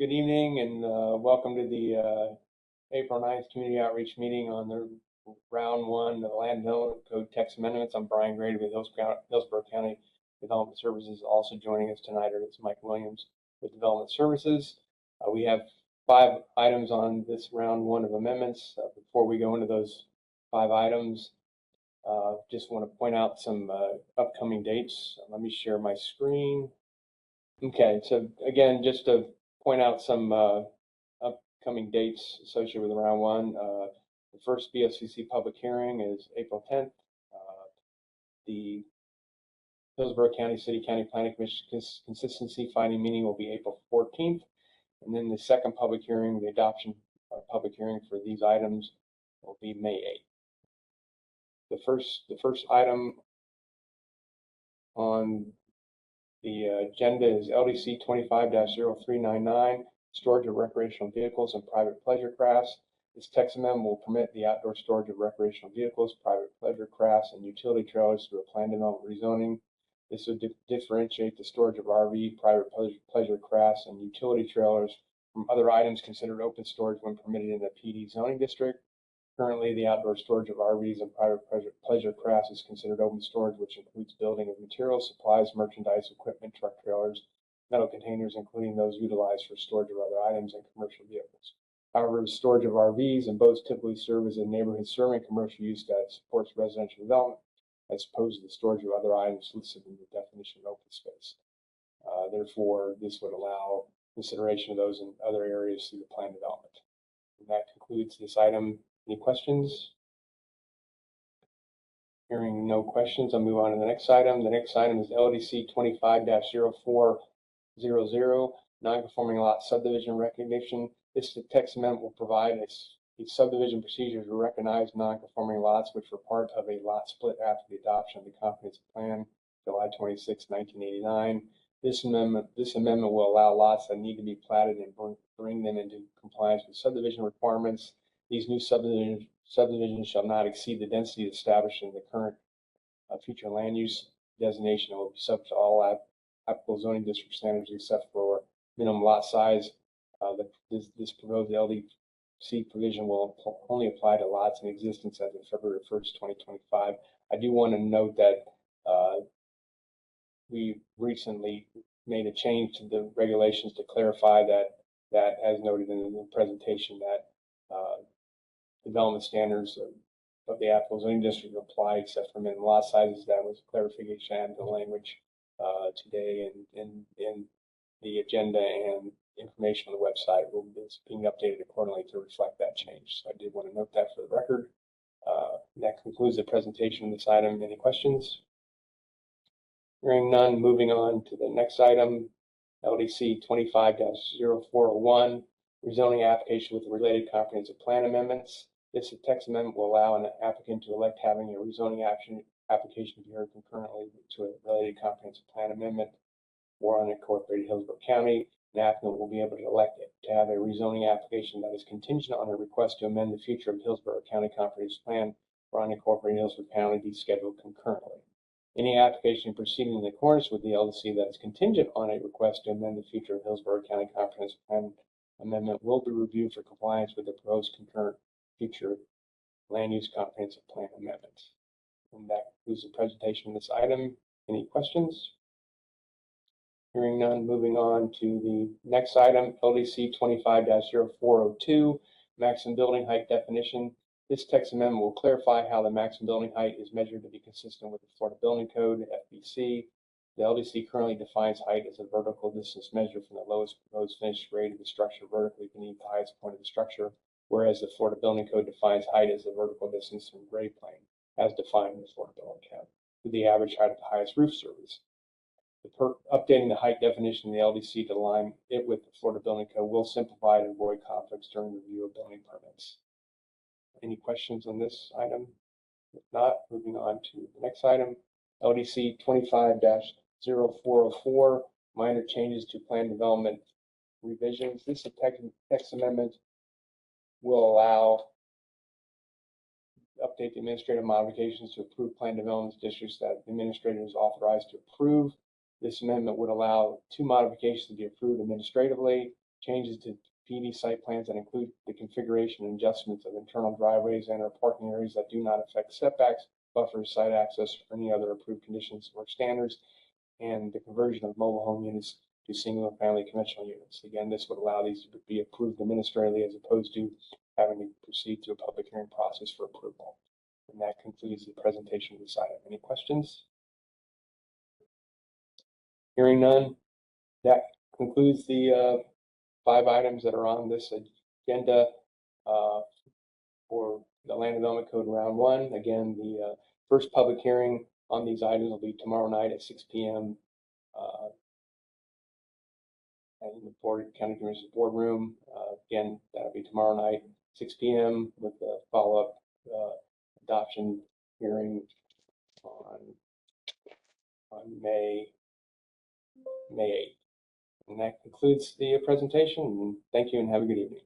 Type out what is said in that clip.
Good evening and welcome to the April 9th Community Outreach Meeting on the round one of the Land Development Code text amendments. I'm Brian Grady with Hillsborough County Development Services. Also joining us tonight is Mike Williams with Development Services. We have 5 items on this round one of amendments. Before we go into those 5 items, just want to point out some upcoming dates. Let me share my screen. Okay, so again, just to point out some upcoming dates associated with round one. The first BOCC public hearing is April 10th. The Hillsborough County City County Planning Commission consistency finding meeting will be April 14th. And then the second public hearing, the adoption public hearing for these items will be May 8th. The first item on the agenda is LDC 25-0399, storage of recreational vehicles and private pleasure crafts. This text amendment will permit the outdoor storage of recreational vehicles, private pleasure crafts, and utility trailers through a planned development rezoning. This would differentiate the storage of RV, private pleasure crafts, and utility trailers from other items considered open storage when permitted in the PD zoning district. Currently, the outdoor storage of RVs and private pleasure crafts is considered open storage, which includes building of materials, supplies, merchandise, equipment, truck trailers, metal containers, including those utilized for storage of other items and commercial vehicles. However, the storage of RVs and boats typically serve as a neighborhood serving commercial use that supports residential development, as opposed to the storage of other items listed in the definition of open space. Therefore, this would allow consideration of those in other areas through the planned development. And that concludes this item. Any questions? Hearing no questions, I'll move on to the next item. The next item is LDC 25-0400, non-conforming lot subdivision recognition. This text amendment will provide a subdivision procedure to recognize non-conforming lots which were part of a lot split after the adoption of the comprehensive plan, July 26, 1989. This amendment will allow lots that need to be platted and bring them into compliance with subdivision requirements. These new subdivisions shall not exceed the density established in the current future land use designation and will be subject to all applicable zoning district standards except for minimum lot size. This proposed LDC provision will only apply to lots in existence as of February 1st, 2025. I do want to note that we recently made a change to the regulations to clarify that as noted in the presentation, that development standards of the applicable zoning district apply except for minimum lot sizes. That was a clarification added to the language today, and in the agenda and information on the website is being updated accordingly to reflect that change. So I did want to note that for the record. That concludes the presentation of this item. Any questions? Hearing none, moving on to the next item, LDC 25-0401, rezoning application with related comprehensive plan amendments. This text amendment will allow an applicant to elect having a rezoning application be heard concurrently to a related comprehensive plan amendment or unincorporated Hillsborough County. An applicant will be able to elect to have a rezoning application that is contingent on a request to amend the future of Hillsborough County comprehensive plan or unincorporated Hillsborough County be scheduled concurrently. Any application proceeding in accordance with the LDC that is contingent on a request to amend the future of Hillsborough County comprehensive plan amendment will be reviewed for compliance with the proposed concurrent future land use comprehensive plan amendments. And that concludes the presentation of this item. Any questions? Hearing none, moving on to the next item, LDC 25-0402, maximum building height definition. This text amendment will clarify how the maximum building height is measured to be consistent with the Florida Building Code, FBC. The LDC currently defines height as a vertical distance measured from the lowest proposed finished grade of the structure vertically beneath the highest point of the structure, whereas the Florida Building Code defines height as the vertical distance from grade plane, as defined in the Florida Building Code, to the average height of the highest roof surface. Updating the height definition in the LDC to align it with the Florida Building Code will simplify and avoid conflicts during review of building permits. Any questions on this item? If not, moving on to the next item, LDC 25-0404, minor changes to plan development revisions. This text amendment will allow update the administrative modifications to approved plan development districts that the administrator is authorized to approve. This amendment would allow 2 modifications to be approved administratively. changes to PD site plans that include the configuration and adjustments of internal driveways and or parking areas that do not affect setbacks, buffers, site access, or any other approved conditions or standards, and the conversion of mobile home units to single-family conventional units. Again, this would allow these to be approved administratively as opposed to having to proceed through a public hearing process for approval. And that concludes the presentation of this item. Any questions? Hearing none, that concludes the 5 items that are on this agenda for the Land Development Code Round 1. Again, the first public hearing on these items will be tomorrow night at 6 p.m. In the County Commission's boardroom. Again, that'll be tomorrow night, 6 p.m. with the follow-up adoption hearing on May 8th. And that concludes the presentation. Thank you and have a good evening.